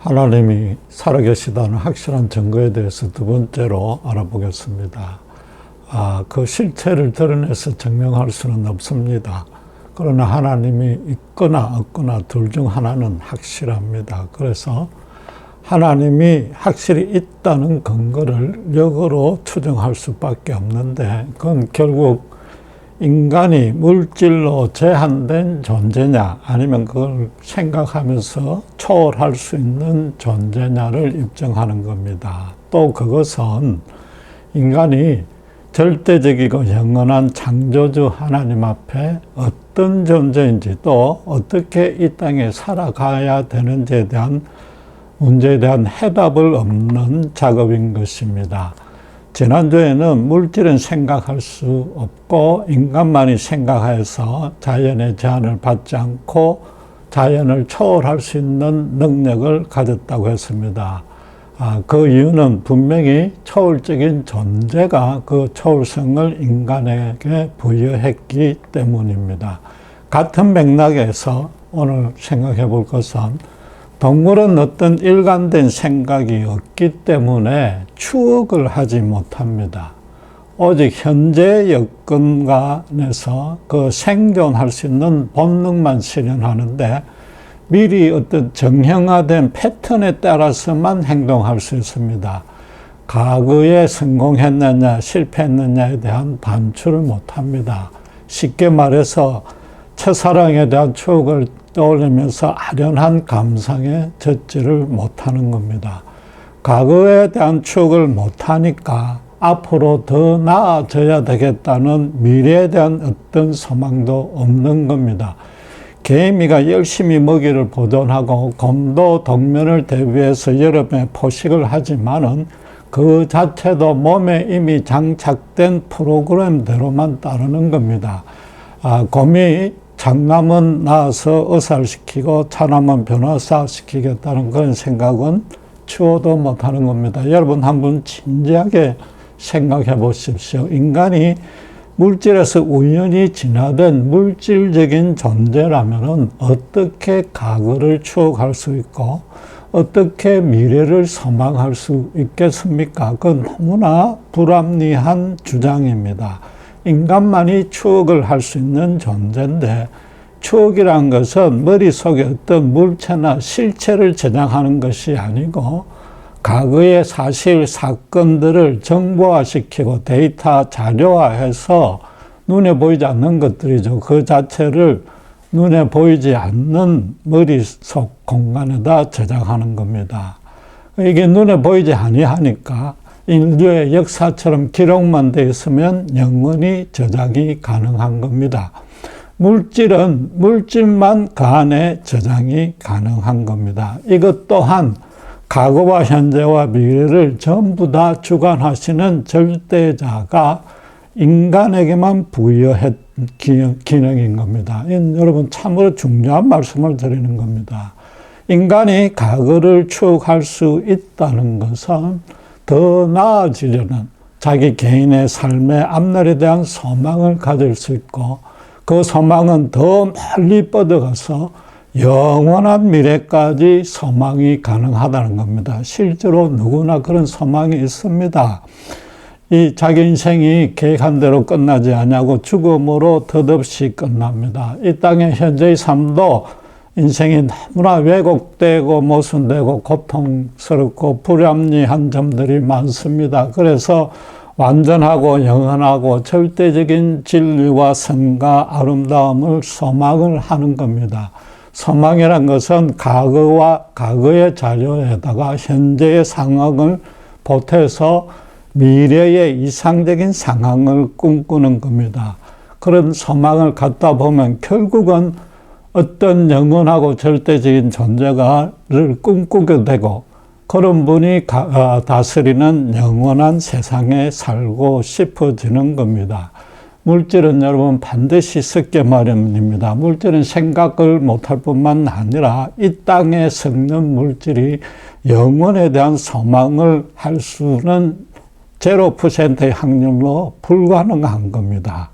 하나님이 살아계시다는 확실한 증거에 대해서 두 번째로 알아보겠습니다. 그 실체를 드러내서 증명할 수는 없습니다. 그러나 하나님이 있거나 없거나 둘 중 하나는 확실합니다. 그래서 하나님이 확실히 있다는 근거를 역으로 추정할 수밖에 없는데, 그건 결국 인간이 물질로 제한된 존재냐, 아니면 그걸 생각하면서 초월할 수 있는 존재냐를 입증하는 겁니다. 또 그것은 인간이 절대적이고 영원한 창조주 하나님 앞에 어떤 존재인지, 또 어떻게 이 땅에 살아가야 되는지에 대한 문제에 대한 해답을 얻는 작업인 것입니다. 지난주에는 물질은 생각할 수 없고 인간만이 생각해서 자연의 제한을 받지 않고 자연을 초월할 수 있는 능력을 가졌다고 했습니다. 그 이유는 분명히 초월적인 존재가 그 초월성을 인간에게 부여했기 때문입니다. 같은 맥락에서 오늘 생각해 볼 것은, 동물은 어떤 일관된 생각이 없기 때문에 추억을 하지 못합니다. 오직 현재의 여건간에서 그 생존할 수 있는 본능만 실현하는데, 미리 어떤 정형화된 패턴에 따라서만 행동할 수 있습니다. 과거에 성공했느냐 실패했느냐에 대한 반추를 못합니다. 쉽게 말해서 첫사랑에 대한 추억을 떠올리면서 아련한 감상에 젖지를 못하는 겁니다. 과거에 대한 추억을 못하니까 앞으로 더 나아져야 되겠다는 미래에 대한 어떤 소망도 없는 겁니다. 개미가 열심히 먹이를 보존하고 곰도 동면을 대비해서 여름에 포식을 하지만은 그 자체도 몸에 이미 장착된 프로그램대로만 따르는 겁니다. 곰이 장남은 낳아서 의사시키고 차남은 변호사시키겠다는 그런 생각은 추워도 못하는 겁니다. 여러분 한번 진지하게 생각해 보십시오. 인간이 물질에서 우연히 진화된 물질적인 존재라면 어떻게 과거를 추억할 수 있고 어떻게 미래를 소망할 수 있겠습니까? 그건 너무나 불합리한 주장입니다. 인간만이 추억을 할 수 있는 존재인데, 추억이란 것은 머릿속에 어떤 물체나 실체를 저장하는 것이 아니고 과거의 사실 사건들을 정보화시키고 데이터 자료화해서 눈에 보이지 않는 것들이죠. 그 자체를 눈에 보이지 않는 머릿속 공간에다 저장하는 겁니다. 이게 눈에 보이지 아니하니까 인류의 역사처럼 기록만 되어 있으면 영원히 저장이 가능한 겁니다. 물질은 물질만 그 안에 저장이 가능한 겁니다. 이것 또한 과거와 현재와 미래를 전부 다 주관하시는 절대자가 인간에게만 부여한 기능인 겁니다. 여러분 참으로 중요한 말씀을 드리는 겁니다. 인간이 과거를 추억할 수 있다는 것은 더 나아지려는 자기 개인의 삶의 앞날에 대한 소망을 가질 수 있고, 그 소망은 더 멀리 뻗어가서 영원한 미래까지 소망이 가능하다는 겁니다. 실제로 누구나 그런 소망이 있습니다. 이 자기 인생이 계획한 대로 끝나지 않냐고 죽음으로 덧없이 끝납니다. 이 땅의 현재의 삶도 인생이 너무나 왜곡되고 모순되고 고통스럽고 불합리한 점들이 많습니다. 그래서 완전하고 영원하고 절대적인 진리와 선과 아름다움을 소망을 하는 겁니다. 소망이란 것은 과거와 과거의 자료에다가 현재의 상황을 보태서 미래의 이상적인 상황을 꿈꾸는 겁니다. 그런 소망을 갖다 보면 결국은 어떤 영원하고 절대적인 존재가를 꿈꾸게 되고, 그런 분이 다스리는 영원한 세상에 살고 싶어지는 겁니다. 물질은 여러분 반드시 썩게 마련입니다. 물질은 생각을 못할 뿐만 아니라 이 땅에 썩는 물질이 영원에 대한 소망을 할 수는 0%의 확률로 불가능한 겁니다.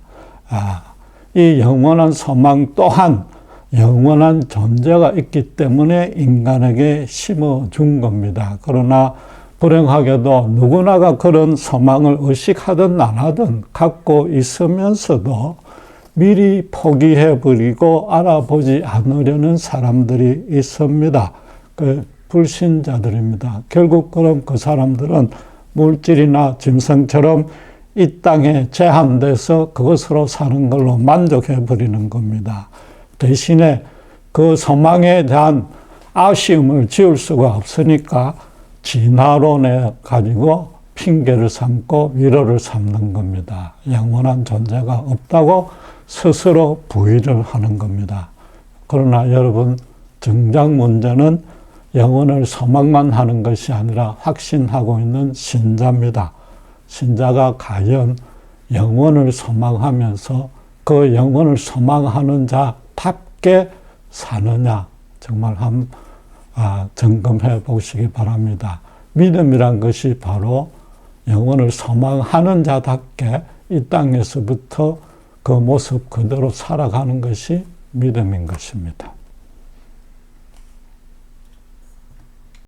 이 영원한 소망 또한 영원한 존재가 있기 때문에 인간에게 심어준 겁니다. 그러나 불행하게도 누구나가 그런 소망을 의식하든 안 하든 갖고 있으면서도 미리 포기해버리고 알아보지 않으려는 사람들이 있습니다. 그 불신자들입니다. 결국 그럼 그 사람들은 물질이나 짐승처럼 이 땅에 제한돼서 그것으로 사는 걸로 만족해버리는 겁니다. 대신에 그 소망에 대한 아쉬움을 지울 수가 없으니까 진화론에 가지고 핑계를 삼고 위로를 삼는 겁니다. 영원한 존재가 없다고 스스로 부의를 하는 겁니다. 그러나 여러분, 정작 문제는 영혼을 소망만 하는 것이 아니라 확신하고 있는 신자입니다. 신자가 과연 영혼을 소망하면서 그 영혼을 소망하는 자답게 사느냐, 정말 한번 점검해 보시기 바랍니다. 믿음이란 것이 바로 영혼을 소망하는 자답게 이 땅에서부터 그 모습 그대로 살아가는 것이 믿음인 것입니다.